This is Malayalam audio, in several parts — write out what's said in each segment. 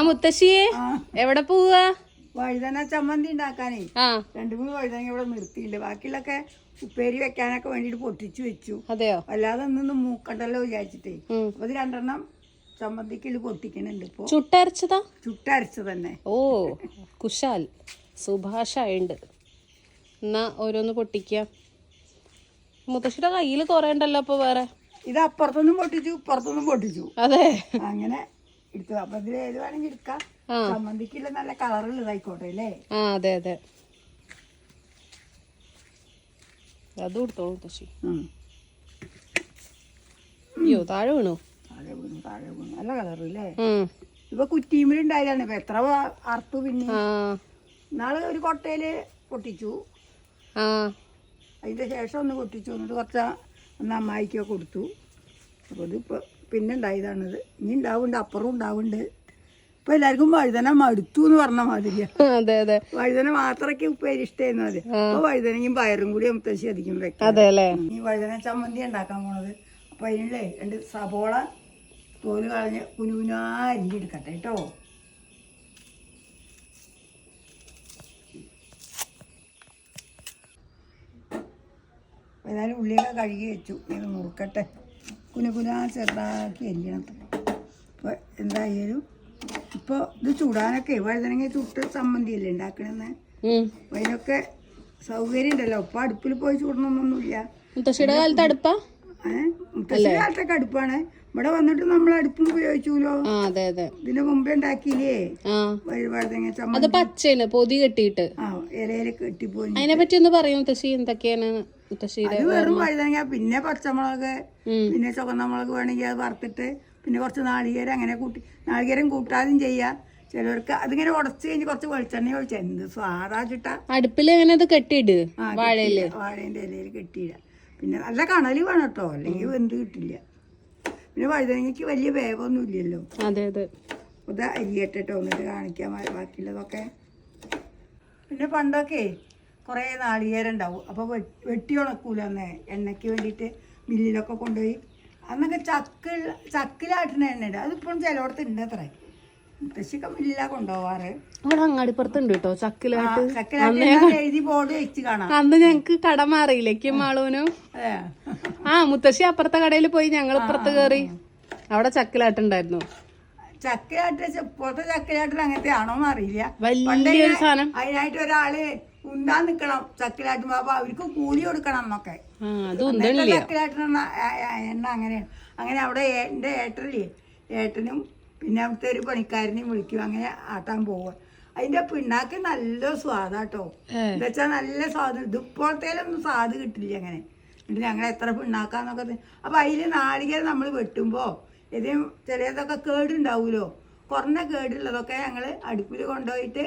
മുത്തശ്ശിയെ എവിടെ പോവാ? വഴുതന ചമ്മന്തി ഉണ്ടാക്കാനേ 2-3 വഴുതന ഇവിടെ നിർത്തിയില്ല. ബാക്കിയുള്ളൊക്കെ ഉപ്പേരി വെക്കാനൊക്കെ വേണ്ടിട്ട് പൊട്ടിച്ചു വെച്ചു. അതെയോ? അല്ലാതെ ഒന്നും മൂക്കണ്ടല്ലോ വിചാരിച്ചിട്ടേ. അപ്പൊ 2 ചമ്മന്തിക്കുള്ളിൽ പൊട്ടിക്കണുണ്ട്. ഇപ്പൊ ചുട്ടരച്ചതാ? ചുട്ടരച്ച തന്നെ. ഓ കുശാൽ സുഭാഷായുണ്ട്. എന്നാ ഓരോന്ന് പൊട്ടിക്കാം. മുത്തശ്ശിയുടെ കയ്യില് കൊറേ ഉണ്ടല്ലോ. അപ്പൊ വേറെ ഇത് അപ്പുറത്തൊന്നും പൊട്ടിച്ചു ഇപ്പുറത്തൊന്നും പൊട്ടിച്ചു. അതെ, അങ്ങനെ എടുത്തു. അപ്പൊ ഇതിൽ ഏത് വേണമെങ്കിൽ എടുക്കാം. ചമ്മന്തിക്കുള്ള നല്ല കളറുള്ളതായിക്കോട്ടെ അല്ലേ? അതെ അതെ, അതും എടുത്തോളൂ മുത്തശ്ശി. അയ്യോ താഴെ വീണു. താഴെ വീണു നല്ല കളറില്ലേ? ഇപ്പൊ കുറ്റിയുമ്പോഴുണ്ടായതാണ്. ഇപ്പൊ എത്ര അറുത്തു. പിന്നെ നാളെ ഒരു കൊട്ടയില് പൊട്ടിച്ചു. അതിന്റെ ശേഷം ഒന്ന് പൊട്ടിച്ചു. എന്നിട്ട് ഒന്ന് അമ്മായിക്കൊക്കെ കൊടുത്തു. അപ്പൊ ഇത് ഇപ്പൊ പിന്നെ ഉണ്ടായതാണിത്. ഇനി ഉണ്ടാവുന്നുണ്ട്, അപ്പുറം ഉണ്ടാവുന്നുണ്ട്. ഇപ്പൊ എല്ലാവർക്കും വഴുതന മടുത്തു എന്ന് പറഞ്ഞ മാതിരിയാ. വഴുതന മാത്രമൊക്കെ ഉപ്പേരി ഇഷ്ടമായിരുന്നു. മതി. അപ്പൊ വഴുതനയും പയറും കൂടി മുത്തശ്ശി അധികം വെക്കാം. ഈ വഴുതന ചമ്മന്തി ഉണ്ടാക്കാൻ പോണത്. അപ്പൊ അതിനുള്ള 2 സബോള തോല് കളഞ്ഞ് കുനുകുനാ അരിഞ്ഞെടുക്കട്ടെ കേട്ടോ. ഏതായാലും ഉള്ളിയൊക്കെ കഴുകി വെച്ചു. ഇത് മുറുക്കട്ടെ. കുനുകുനാ ചെറുതാക്കി അരിയണം. അപ്പോൾ എന്തായാലും ഇപ്പോൾ ഇത് ചൂടാനൊക്കെ വഴുതനങ്ങ ചുട്ട് ചമ്മന്തിയല്ലേ ഉണ്ടാക്കണമെന്ന്. അപ്പോൾ അതിനൊക്കെ സൗകര്യം ഉണ്ടല്ലോ. ഇപ്പം അടുപ്പിൽ പോയി ചൂടണമെന്നൊന്നുമില്ല. മുത്തശ്ശിയുടെ കാലത്ത് അടുപ്പാ? മുത്തശ്ശിയുടെ കാലത്തൊക്കെ അടുപ്പാണ്. ഇവിടെ വന്നിട്ട് നമ്മൾ അടുപ്പും ഉപയോഗിച്ചൂലോ. ഇതിന് മുമ്പേ ഉണ്ടാക്കിയില്ലേ വഴുതനങ്ങ ചമ്മന്തി? പച്ചയാണ് പൊതി കെട്ടിയിട്ട് ഇലയില് കെട്ടിപ്പോയി. അതിനെ പറ്റി ഒന്ന് പറയും മുത്തശ്ശി. എന്തൊക്കെയാണ് മുത്തശ്ശിയുടെ? അത് വെറും വഴുതനങ്ങ, പിന്നെ പച്ചമുളക്, പിന്നെ ചുവന്ന മുളക് വേണമെങ്കിൽ അത് വറുത്തിട്ട്, പിന്നെ കുറച്ച് നാളികേരം അങ്ങനെ കൂട്ടി. നാളികേരം കൂട്ടാതും ചെയ്യാം. ചിലവർക്ക് അതിങ്ങനെ ഉടച്ച് കഴിഞ്ഞ് കുറച്ച് വെളിച്ചെണ്ണ ഒഴിച്ചാൽ എന്ത് സ്വാദാച്ചിട്ടാ. അടുപ്പിൽ എങ്ങനെ അത് കെട്ടിയിട്? വാഴേന്റെ ഇലയിൽ കെട്ടിയിടാം. പിന്നെ നല്ല കണല് വേണം കേട്ടോ, അല്ലെങ്കിൽ വെന്ത് കിട്ടില്ല. പിന്നെ വഴുതനങ്ങക്ക് വലിയ വേവൊന്നും ഇല്ലല്ലോ. ഇത് അരിയട്ടെ കേട്ടോ, എന്നിട്ട് കാണിക്കാൻ ബാക്കിയുള്ളതൊക്കെ. പിന്നെ പണ്ടൊക്കെ കുറേ നാളികേരം ഉണ്ടാവും. അപ്പോൾ വെട്ടി ഉണക്കൂല അന്നേ എണ്ണയ്ക്ക് വേണ്ടിയിട്ട് മില്ലിലൊക്കെ കൊണ്ടുപോയി. അന്നൊക്കെ ചക്കിലാട്ടുന്ന എണ്ണയുണ്ട്. അതിപ്പോഴും ചിലയിടത്ത് ഉണ്ട്. അത്ര മുത്തശ്ശിയൊക്കെ മില്ലിലാണ് കൊണ്ടുപോവാറ്. അവിടെ അങ്ങാടിപ്പുറത്തുണ്ട് കേട്ടോ ചക്കിലാട്ട്. എഴുതി ബോർഡ് വെച്ച് കാണാം. അന്ന് ഞങ്ങക്ക് കട മാറിയില്ലേക്കും മാളൂനും. മുത്തശ്ശി അപ്പുറത്തെ കടയിൽ പോയി, ഞങ്ങൾ ഇപ്പുറത്ത് കയറി. അവിടെ ചക്കിലാട്ടുണ്ടായിരുന്നു. ചക്കിലാട്ട് ഇപ്പോഴത്തെ ചക്കിലാട്ടിൽ അങ്ങനത്തെ ആണോന്ന് അറിയില്ല. വലിയൊരു സാധനം. അതിനായിട്ട് ഒരാള് ഉണ്ടാൻ നിക്കണം ചക്കിലാട്ടുമ്പോ. അപ്പൊ അവർക്ക് കൂലി കൊടുക്കണം എന്നൊക്കെ. ചക്കിലാട്ടുന്ന എണ്ണ അങ്ങനെയാണ്. അങ്ങനെ അവിടെ എൻ്റെ ഏട്ടനും പിന്നെ അവിടുത്തെ ഒരു പണിക്കാരനെയും വിളിക്കും. അങ്ങനെ ആട്ടാൻ പോവുക. അതിന്റെ പിണ്ണാക്ക് നല്ല സ്വാദാട്ടോ. എന്താ വെച്ചാൽ നല്ല സ്വാദ്. ഇതിപ്പോഴത്തേലൊന്നും സ്വാദ് കിട്ടില്ല. അങ്ങനെ എന്നിട്ട് ഞങ്ങൾ എത്ര പിണ്ണാക്കാന്നൊക്കെ. അപ്പൊ അതില് നാളികേരം നമ്മൾ വെട്ടുമ്പോ ഏതെങ്കിലും ചിലതൊക്കെ കേടുണ്ടാവൂലോ. കുറഞ്ഞ കേടുള്ളതൊക്കെ ഞങ്ങൾ അടുപ്പിൽ കൊണ്ടുപോയിട്ട്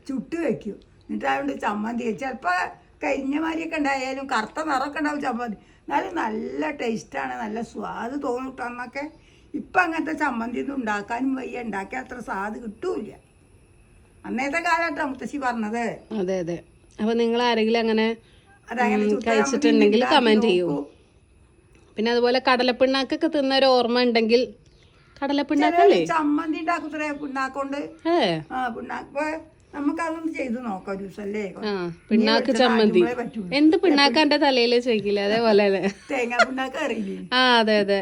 ചുട്ട് വെക്കും. എന്നിട്ട് അതുകൊണ്ട് ചമ്മന്തി ചിലപ്പോൾ കരിഞ്ഞ മാതിരിയൊക്കെ ഉണ്ടായാലും കറുത്ത നിറമൊക്കെ ഉണ്ടാവും ചമ്മന്തി. എന്നാലും നല്ല ടേസ്റ്റാണ്, നല്ല സ്വാദ് തോന്നിട്ടന്നൊക്കെ. ഇപ്പം അങ്ങനത്തെ ചമ്മന്തി ഒന്നും ഉണ്ടാക്കാനും വയ്യ. ഉണ്ടാക്കിയാൽ അത്ര സ്വാദ് കിട്ടൂല. അന്നത്തെ കാലഘട്ടം മുത്തശ്ശി പറഞ്ഞത്. അപ്പൊ നിങ്ങൾ ആരെങ്കിലും അങ്ങനെ കഴിച്ചിട്ടുണ്ടെങ്കിൽ കമന്റ് ചെയ്യൂ. പിന്നെ അതുപോലെ കടലപ്പിണ്ണാക്കൊക്കെ തിന്ന ഒരു ഓർമ്മ ഉണ്ടെങ്കിൽ. കടലപ്പിണ്ണാക്കല്ലേ ചമ്മന്തി ഉണ്ടാക്കത്രേ പിണ്ണാക്കൊണ്ട്. പിണ്ണാക്ക് നമുക്കതൊന്ന് ചെയ്ത് നോക്കാം ഒരു ദിവസം അല്ലേ. പിണ്ണാക്ക് ചമ്മന്തി. എന്ത് പിണ്ണാക്ക് എന്റെ തലയില് ചോദിക്കില്ല. അതേപോലെ തേങ്ങാ പിണ്ണാക്ക് അറിയില്ലേ? അതെ.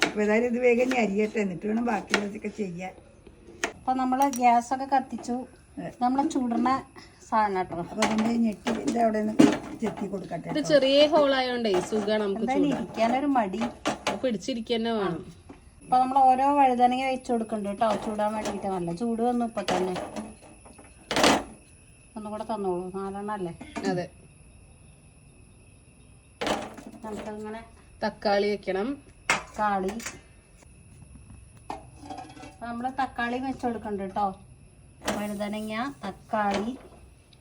അപ്പൊ ഏതായാലും ഇത് വേഗം അരിയട്ടെ, എന്നിട്ട് വേണം ബാക്കിയുള്ളതൊക്കെ ചെയ്യാൻ. അപ്പൊ നമ്മള് ഗ്യാസൊക്കെ കത്തിച്ചു. നമ്മളെ ചൂടുന്ന സാധനം കേട്ടോ. അപ്പൊ നമ്മൾ ഞെട്ടിന്റെ അവിടെ ചെത്തി കൊടുക്കട്ടെ. ഇത് ചെറിയ ഹോളായോണ്ടേ സുഖമാണ് നമുക്ക് ഇരിക്കാനൊരു മടി. പിടിച്ചിരിക്കന്നെ വേണം. അപ്പൊ നമ്മൾ ഓരോ വഴുതനങ്ങ വെച്ച് കൊടുക്കണ്ട് കേട്ടോ, ചൂടാൻ വേണ്ടിട്ട്. നല്ല ചൂട് വന്നു ഇപ്പൊ തന്നെ. ഒന്നുകൂടെ തന്നോളൂ. 4 അല്ലേ? അതെ. നമുക്കങ്ങനെ തക്കാളി വെക്കണം. തക്കാളി നമ്മള് തക്കാളി വെച്ച് കൊടുക്കണ്ട് കേട്ടോ. വഴുതനങ്ങ, തക്കാളി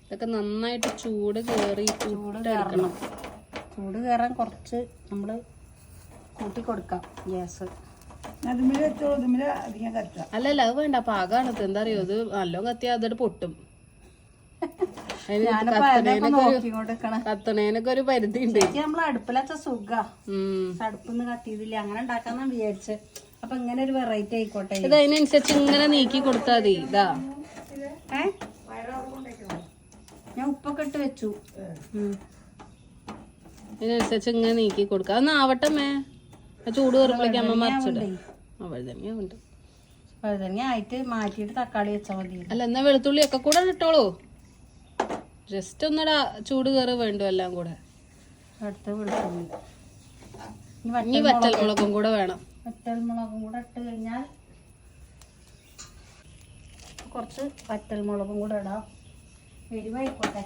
ഇതൊക്കെ നന്നായിട്ട് ചൂട് കയറണം. ചൂട് കയറാൻ കുറച്ച് നമ്മള് കൂട്ടി കൊടുക്കാം ഗ്യാസ്. അല്ലല്ല അത് വേണ്ട, പാകാണത്. എന്താ അറിയോ, ഇത് നല്ലോ കത്തിയാ അതോട് പൊട്ടും. കത്തണേനൊക്കെ ഒരു പരിധി ഉണ്ട്. നമ്മള് അടുപ്പിലച്ച സുഖ അടുപ്പൊന്നും കത്തിയതില്ല. അങ്ങനെ ഉണ്ടാക്കാന്നാ വിചാരിച്ച്. അപ്പൊ ഇങ്ങനെ ഒരു വെറൈറ്റി ആയിക്കോട്ടെ. ഇത് അതിനനുസരിച്ച് ഇങ്ങനെ നീക്കി കൊടുത്താൽ മതി. ഇതാ ഞാൻ ഉപ്പൊക്കെ ഇട്ട് വെച്ചു. അതിനനുസരിച്ച് ഇങ്ങനെ നീക്കി കൊടുക്കുക. അതൊന്ന് ആവട്ടെ മേ. ആ ചൂട് കയറുമ്പോഴേക്കും അമ്മ മറിച്ചിടും. വഴുതനങ്ങ ഉണ്ട്. വഴുതനങ്ങ ആയിട്ട് മാറ്റിയിട്ട് തക്കാളി വെച്ചാൽ മതി. അല്ല എന്നാ വെളുത്തുള്ളി ഒക്കെ കൂടെ ഇട്ടോളൂ. ജസ്റ്റ് ഒന്നടാ ചൂട് കയറി വേണ്ടു എല്ലാം കൂടെ. അടുത്ത് വെളുത്തുള്ളി ഇനി വറ്റൽമുളകും കൂടെ വേണം. വറ്റൽമുളകും കൂടെ ഇട്ട് കഴിഞ്ഞാൽ കുറച്ച് വറ്റൽമുളകും കൂടെ ഇടാം. എരിവായിക്കോട്ടെ.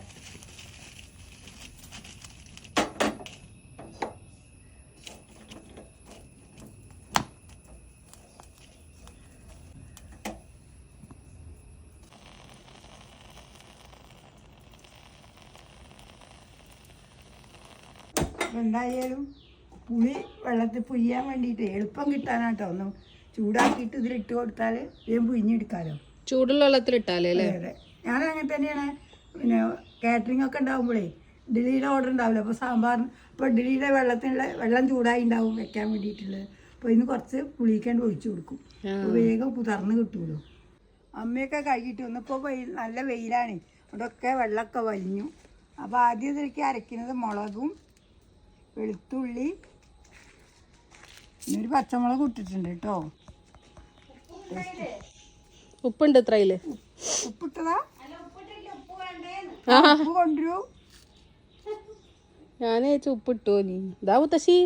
എന്തായാലും പുളി വെള്ളത്തിൽ പുയ്യാൻ വേണ്ടിയിട്ട് എളുപ്പം കിട്ടാനാട്ടോ ഒന്ന് ചൂടാക്കിയിട്ട് ഇതിലിട്ട് കൊടുത്താൽ വേഗം പുഴിഞ്ഞെടുക്കാമല്ലോ. ചൂടുള്ള വെള്ളത്തിൽ ഇട്ടാലേ അല്ലേ? അതെ, ഞാനങ്ങനെ തന്നെയാണ്. പിന്നെ കാറ്ററിംഗ് ഒക്കെ ഉണ്ടാകുമ്പോഴേ ഇഡ്ഡലിയുടെ ഓർഡർ ഉണ്ടാവില്ല. അപ്പോൾ സാമ്പാറിന് ഇപ്പോൾ ഇഡ്ഡലിയുടെ വെള്ളം ചൂടായി ഉണ്ടാവും വെക്കാൻ വേണ്ടിയിട്ടുള്ളത്. അപ്പോൾ ഇന്ന് കുറച്ച് പുളിക്കാണ്ട് ഒഴിച്ചു കൊടുക്കും. അപ്പോൾ വേഗം കുതിർന്ന് കിട്ടുമല്ലോ. അമ്മയൊക്കെ കഴുകിയിട്ട് വന്നപ്പോൾ നല്ല വെയിലാണ്. അവിടെയൊക്കെ വെള്ളമൊക്കെ വലിഞ്ഞു. അപ്പോൾ ആദ്യം ഇതിലേക്ക് അരയ്ക്കുന്നത് മുളകും വെളുത്തുള്ളി പിന്നെ ഒരു പച്ചമുളക് ഇട്ടിട്ടുണ്ട് കേട്ടോ. ഉപ്പുണ്ട് ഇത്രയില്. ഉപ്പിട്ടതാ? ഉപ്പ് കൊണ്ടുവരൂ. ഞാൻ ഉപ്പിട്ടു. നീ ഇതാ മുത്തശ്ശി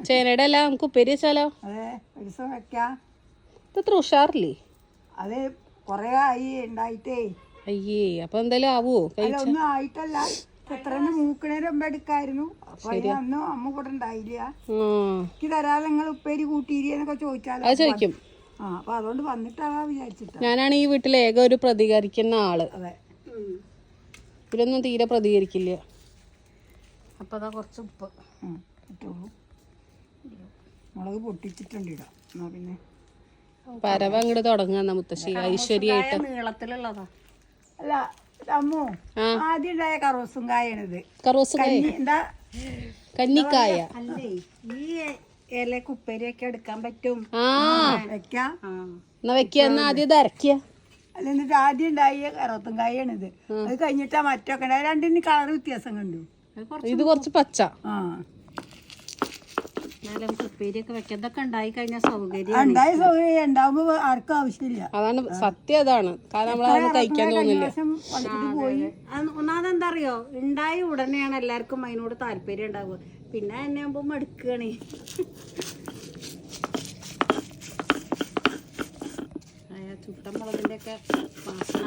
ചേനയുടെ അല്ല നമുക്ക് ഉപ്പേരി വെച്ചാലോ? അതെ, ഒരു ദിവസം വെക്കാം. ഇത്ര ഉഷാറില്ലേ? അത് കുറേ ആയി ഉണ്ടായിട്ടേ. അയ്യേ, അപ്പൊ എന്തായാലും ആവുമോ? അല്ല, ഒന്നും ആയിട്ടല്ല. എത്രന്ന് മൂക്കണേന് മുമ്പ് എടുക്കായിരുന്നു. അപ്പൊ അന്ന് അമ്മ കൂടെ ഉണ്ടായില്ല. എനിക്ക് തരാതെ നിങ്ങൾ ഉപ്പേരി കൂട്ടിയിരിന്നൊക്കെ ചോദിച്ചാലോ? അത് ചോദിക്കും. ആ, അപ്പൊ അതുകൊണ്ട് വന്നിട്ടാവാ വിചാരിച്ചിട്ടാ. ഞാനാണ് ഈ വീട്ടിൽ ഏക ഒരു പ്രതികരിക്കുന്ന ആള്. അതെ, ഇവരൊന്നും തീരെ പ്രതികരിക്കില്ല. അപ്പൊ അതാ കുറച്ച് ഉപ്പ് ഇട്ടോളൂ. മുളക് പൊട്ടിച്ചിട്ടുണ്ട് ഇടാം. എന്നാ പിന്നെ പരവ അങ്ങോട്ട് തുടങ്ങാന്ന മുത്തശ്ശി ഐശ്വര്യായിട്ട്. നീളത്തിലുള്ളതാ. അല്ല അമ്മു, ആദ്യം ഉണ്ടായ കറോസും കായാണിത്. കറോസും കായ എന്താ കന്നിക്കായ. അല്ലേ, ഈ ഇലക്ക് ഉപ്പേരിയൊക്കെ എടുക്കാൻ പറ്റും. വെക്കാം. എന്നാ വെക്കുക. എന്നാ ആദ്യം ഇത് അരക്കുക. അല്ല, എന്നിട്ട് ആദ്യം ഉണ്ടായ കറോത്തും കായാണിത്. അത് കഴിഞ്ഞിട്ടാ മറ്റൊക്കെ ഉണ്ടായ. രണ്ടിന് കളർ വ്യത്യാസം കണ്ടു. ഇത് കുറച്ച് പച്ച. ആ, നമുക്ക് ഉപ്പേരിയൊക്കെ വെക്കാം. ഇതൊക്കെ ഉണ്ടായി കഴിഞ്ഞാൽ സൗകര്യം. ഉണ്ടായ സൗകര്യം ഉണ്ടാവുമ്പോ ആർക്കും ആവശ്യമില്ല. അതാണ് സത്യം. അതാണ് കാരണം നമ്മളത് കഴിക്കാൻ തോന്നില്ല. പോയി ഒന്നാമത് എന്താ അറിയോ, ഉണ്ടായ ഉടനെയാണ് എല്ലാവർക്കും അതിനോട് താല്പര്യം ഉണ്ടാവുക. പിന്നെ എന്നെ ആകുമ്പോ മടുക്കുകയാണ്. ചുട്ടമുളകിന്റെ ഒക്കെ വാസന.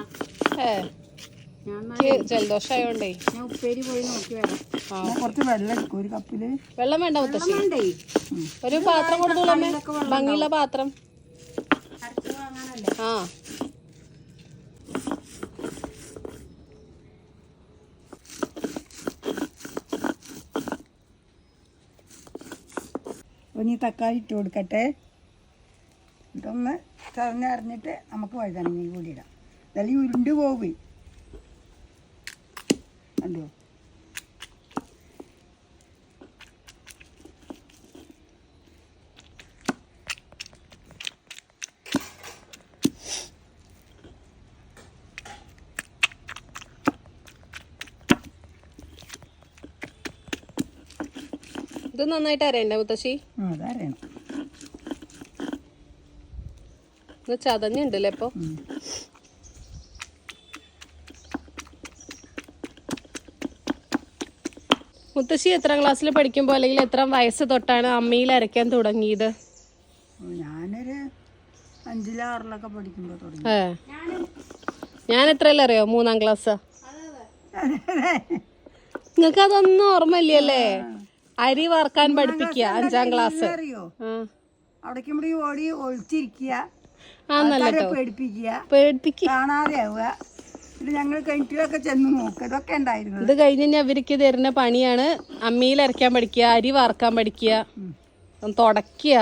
ജലദോഷമായോണ്ടേ ഞാൻ ഉപ്പേരി പോയി നോക്കി വരാം. കുറച്ച് വെള്ളം എടുക്കും ഒരു കപ്പില്. വെള്ളം വേണ്ട മുത്തശ്ശി. വേണ്ടേ? ഒരു പാത്രം കൊടുത്തോളമ്മേ, ഭംഗിയുള്ള പാത്രം. അരച്ച് വാങ്ങാനല്ലേ? ആ, അപ്പോൾ നീ തക്കാളി ഇട്ട് കൊടുക്കട്ടെ. ഇതൊന്ന് ചതഞ്ഞറിഞ്ഞിട്ട് നമുക്ക് വഴുതനങ്ങ കൂടി ഇടാം. ഇതെല്ലാം ഉരുണ്ട് പോകും. കണ്ടോ? ഇത് നന്നായിട്ട് അരയണ്ടേ മുത്തശ്ശി? അതറിയണം. ഇത് ചതഞ്ഞുണ്ടല്ലേ ഇപ്പൊ? മുത്തശ്ശി എത്ര ക്ലാസ്സിൽ പഠിക്കുമ്പോ അല്ലെങ്കിൽ എത്ര വയസ്സ് തൊട്ടാണ് അമ്മയിൽ അരയ്ക്കാൻ തുടങ്ങിയത്? ഞാനൊരു 5-ലും 6-ലൊക്കെ പഠിക്കുമ്പോ തുടങ്ങി. ഞാൻ എത്രയല്ല അറിയോ? 3-ാം ക്ലാസ്. നിങ്ങൾക്ക് അതൊന്നും ഓർമ്മയില്ലല്ലേ? അരി വറുക്കാൻ പഠിപ്പിക്കുക 5-ാം ക്ലാസ്. അറിയോ? അവിടേക്കും ഇവിടെ ഓടി ഒളിച്ചിരിക്കുക, പേടിപ്പിക്കുക, കാണാതെ ആവുക. ഞങ്ങൾ കിണറ്റിലൊക്കെ ചെന്ന് നോക്കുക. ഇതൊക്കെ ഉണ്ടായിരുന്നു. ഇത് കഴിഞ്ഞ് അവർക്ക് തരുന്ന പണിയാണ് അമ്മിയിൽ അരയ്ക്കാൻ പഠിക്കുക, അരി വറുക്കാൻ പഠിക്കുക, തുടയ്ക്കുക.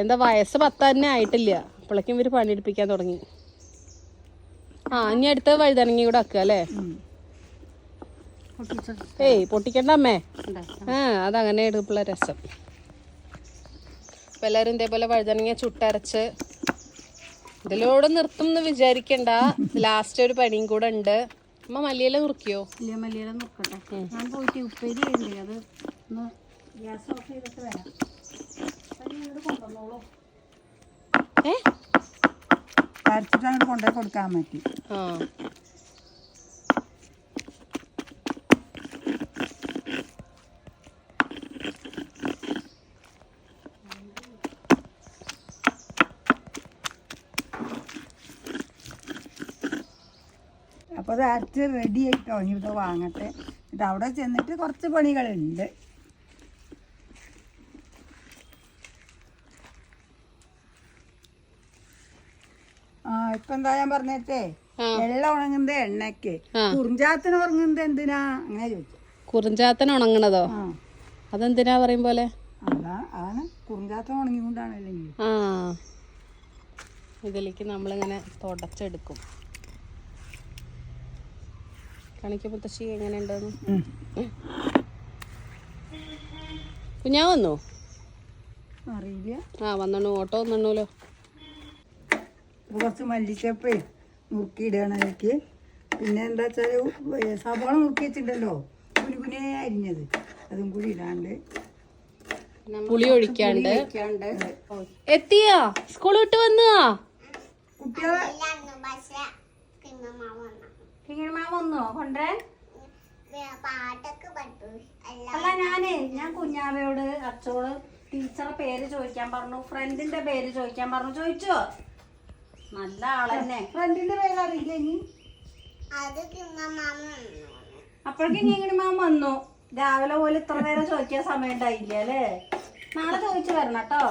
എന്താ വയസ്സ് 10 തന്നെ ആയിട്ടില്ല, അപ്പോഴേക്കും ഇവർ പണിയെടുപ്പിക്കാൻ തുടങ്ങി. ഇനി അടുത്ത വഴുതനങ്ങി കൂടെ ആക്കുക അല്ലേ? ഏയ് പൊട്ടിക്കണ്ട അമ്മേ. അതങ്ങനെ എടുക്കുള്ള രസം. അപ്പം എല്ലാവരും ഇതേപോലെ വഴുതനങ്ങ ചുട്ടരച്ച് ഇതിലൂടെ നിർത്തും എന്ന് വിചാരിക്കണ്ട. ലാസ്റ്റ് ഒരു പണിയും കൂടെ ഉണ്ട്. അമ്മ മല്ലിയില നുറുക്കിയോ? ഇല്ല, മല്ലിയില നോക്കട്ടെ. ഞാൻ പോയിട്ട് ഉപ്പേരി ചെയ്യണ്ടേ, അത് ഒന്ന് ഗ്യാസ് ഓഫ് ചെയ്തിട്ട് വരാം. കൊണ്ടുവന്നോളൂ. അരച്ചിട്ട് അങ്ങോട്ട് കൊണ്ടുപോയി കൊടുക്കാൻ പറ്റി. ആ അപ്പോൾ അത് അരച്ച് റെഡി ആയിട്ടോ. ഇനി ഇത് വാങ്ങട്ടെ. എന്നിട്ട് അവിടെ ചെന്നിട്ട് കുറച്ച് പണികളുണ്ട്. ഇപ്പൊ എന്താ ഞാൻ പറഞ്ഞേ, വെള്ളം ഉണങ്ങുന്നത് എണ്ണയ്ക്ക്, കുറിഞ്ചാത്തിന് ഉണങ്ങുന്നത് എന്തിനാ അങ്ങനെ ചോദിച്ചു. കുറിഞ്ചാത്തൻ ഉണങ്ങണതോ? അതെന്തിനാ പറയും പോലെ? അതാണ് കുറിഞ്ചാത്തൻ ഉണങ്ങിക്കൊണ്ടാണല്ലോ. ആ ഇതിലേക്ക് നമ്മളിങ്ങനെ തുടച്ചെടുക്കും. കാണിക്ക മുത്തശ്ശി എങ്ങനെയുണ്ടെന്ന്. കുഞ്ഞാ വന്നു? അറിയില്ല. വന്നണു, ഓട്ടോ വന്നണല്ലോ. കുറച്ച് മല്ലിച്ചപ്പ് നുറുക്കിയിടുകയാണ് അതിലേക്ക്. പിന്നെ എന്താ വെച്ചാൽ സവാള നുറുക്കി വെച്ചിട്ടുണ്ടല്ലോ, കുനുകുനെ അരിഞ്ഞത്, അതും കൂടി ഇടാണ്ട്. പുളി ഒഴിക്കാണ്ട്. എത്തിയാ? സ്കൂൾ വിട്ട് വന്നാ കുട്ടികളെ വന്നോ കൊണ്ടുവരാൻ? അല്ല, ഞാൻ കുഞ്ഞാവയോട് അച്ചോട് ടീച്ചറെ പേര് ചോദിക്കാൻ പറഞ്ഞു, ഫ്രണ്ടിന്റെ പേര് ചോദിക്കാൻ പറഞ്ഞു. ചോദിച്ചോ? നല്ല ആളെന്നെ. ഫ്രണ്ടിന്റെ പേര് അറിയില്ല. ഇനി അപ്പോഴേക്കും ഇങ്ങനെ മാം വന്നു. രാവിലെ പോലെ ഇത്ര നേരം ചോദിക്കാൻ സമയം ഉണ്ടായില്ല അല്ലേ? നാളെ ചോദിച്ചു വരണം കേട്ടോ.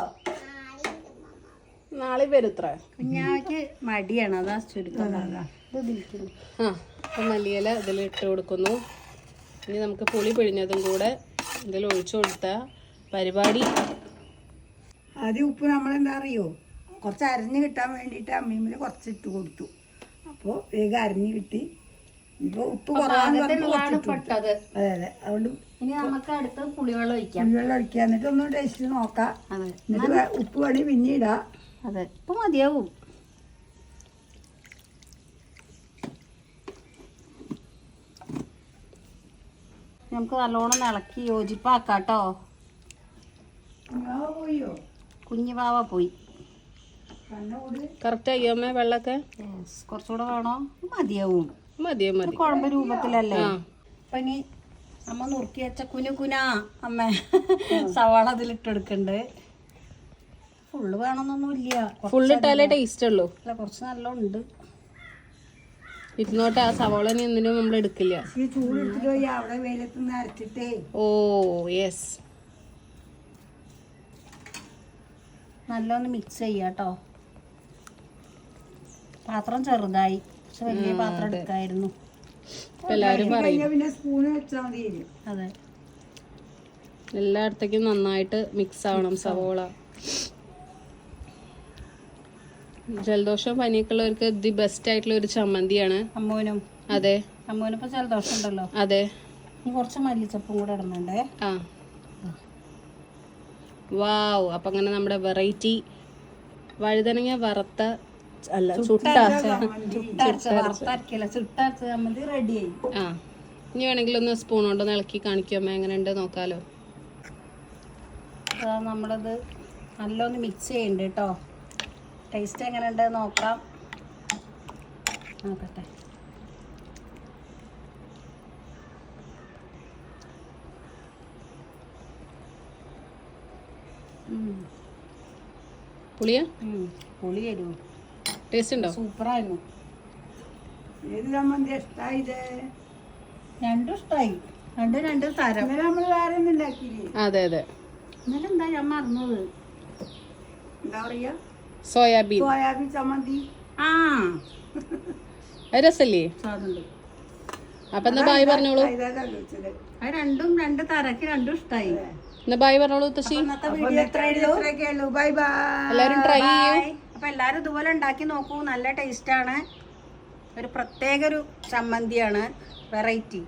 നാളെ വരും. ഇത്ര കുഞ്ഞാവയ്ക്ക് മടിയാണ്, അതാ ചുരുക്കം. അപ്പം മല്ലിയില ഇതിലിട്ട് കൊടുക്കുന്നു. ഇനി നമുക്ക് പുളി പിഴിഞ്ഞതും കൂടെ ഇതിൽ ഒഴിച്ചു കൊടുത്ത പരിപാടി. ആദ്യം ഉപ്പ് നമ്മളെന്താ അറിയോ, കുറച്ച് അരിഞ്ഞ് കിട്ടാൻ വേണ്ടിയിട്ട് അമ്മീമിൽ കുറച്ച് ഇട്ട് കൊടുത്തു. അപ്പോൾ വേഗം അരിഞ്ഞ് കിട്ടി. ഇപ്പോൾ ഉപ്പ് കുറവാണ്. പെട്ടത്. അതെ അതെ. അതുകൊണ്ട് ഇനി നമുക്ക് അടുത്ത് പുളിവെള്ളം ഒഴിക്കാം. പുളിവെള്ളം ഒഴിക്കുക. എന്നിട്ട് ഒന്ന് ടേസ്റ്റ് നോക്കാം. എന്നിട്ട് ഉപ്പ് വേണി പിന്നെ ഇടാം. അതെ, ഇപ്പൊ മതിയാവും. നമുക്ക് നല്ലോണം ഇളക്കി യോജിപ്പാക്കാട്ടോ. പോയോ? കുഞ്ഞുവാവ പോയി. കറക്റ്റ് ആയി അമ്മ വെള്ളമൊക്കെ? കുറച്ചുകൂടെ വേണോ? മതിയാവും. മതി മതി. കുഴമ്പ് രൂപത്തിലല്ലേ. അപ്പൊ ഇനി അമ്മ നുറുക്കി വെച്ച കുനുകുനാ അമ്മ സവാള അതിലിട്ടെടുക്കണ്ട്. ഫുള്ള് വേണമെന്നൊന്നുമില്ല. ഫുള്ള് ഇട്ടാലേ ടേസ്റ്റ് ഉള്ളൂ. അല്ല, കുറച്ച് നല്ലോണ്ട്. ഇരുന്നോട്ടെ. ആ സവാള ഒന്നിനും നമ്മൾ എടുക്കില്ല. ഈ ചൂടെടുത്തിട്ട് പോയി അവിടെ വെയിലത്തുനിന്ന് അരച്ചിട്ടേ. ഓ യെസ്. നല്ലോണം മിക്സ് ചെയ്യാട്ടോ. പാത്രം ചെറുതായി, പക്ഷെ വലിയ പാത്രം എടുക്കായിരുന്നു. എല്ലാവരും പറയും. പിന്നെ സ്പൂണ് വെച്ചാൽ മതി. അതെ, എല്ലായിടത്തേക്കും നന്നായിട്ട് മിക്സ് ആവണം സവോള. ജലദോഷം പനിയൊക്കെ ഉള്ളവർക്ക് ദി ബെസ്റ്റ് ആയിട്ടുള്ള ഒരു ചമ്മന്തിയാണ്. അമ്മൂനും. അതെ, അമ്മൂനിപ്പോ ജലദോഷം ഉണ്ടല്ലോ. അതെ. ഇനി കുറച്ച് മല്ലിച്ചപ്പും കൂടെ ഇടുന്നുണ്ടേ. വാവ്. അപ്പൊ അങ്ങനെ നമ്മുടെ വെറൈറ്റി വഴുതനങ്ങ വറുത്ത അല്ല ചുട്ടരച്ച ചമ്മന്തി റെഡിയായി. ഇനി വേണമെങ്കിൽ ഒന്ന് സ്പൂൺ കൊണ്ടൊന്ന് ഇളക്കി കാണിക്കുമ്പോ എങ്ങനെയുണ്ട് നോക്കാലോ. നമ്മളത് നല്ലൊന്ന് മിക്സ് ചെയ്യണ്ട് കേട്ടോ. ടേസ്റ്റ് എങ്ങനെയുണ്ട് നോക്കാം. നോക്കട്ടെ. പുളിയാ? പുളി തരുമോ? ടേസ്റ്റ് ഉണ്ടോ? സൂപ്പറായിരുന്നു. ഏത് ചമ്മന്തി ഇഷ്ടായി? രണ്ടും ഇഷ്ടായി. രണ്ട് തരം. നമ്മള് വേറെ ഒന്നും ഉണ്ടാക്കിയില്ലേ? അതെ അതെ. ഇന്നലെ എന്താ ഞാൻ മറന്നത്? എന്താ പറയാ? സോയാബീൻ ചമ്മന്തി. രസല്ലേ? അപ്പൊ എന്നാ ബായ് പറഞ്ഞോളൂ. അത് രണ്ടും രണ്ട് തരക്ക് രണ്ടും ഇഷ്ടായി. എന്നാ ബായ് പറഞ്ഞോളൂ തശി. Bye bye. എല്ലാരും ട്രൈ ചെയ്യൂ. അപ്പൊ എല്ലാരും ഇതുപോലെ ഉണ്ടാക്കി നോക്കൂ. നല്ല ടേസ്റ്റ് ആണ്. ഒരു പ്രത്യേക ഒരു ചമ്മന്തിയാണ്. വെറൈറ്റി.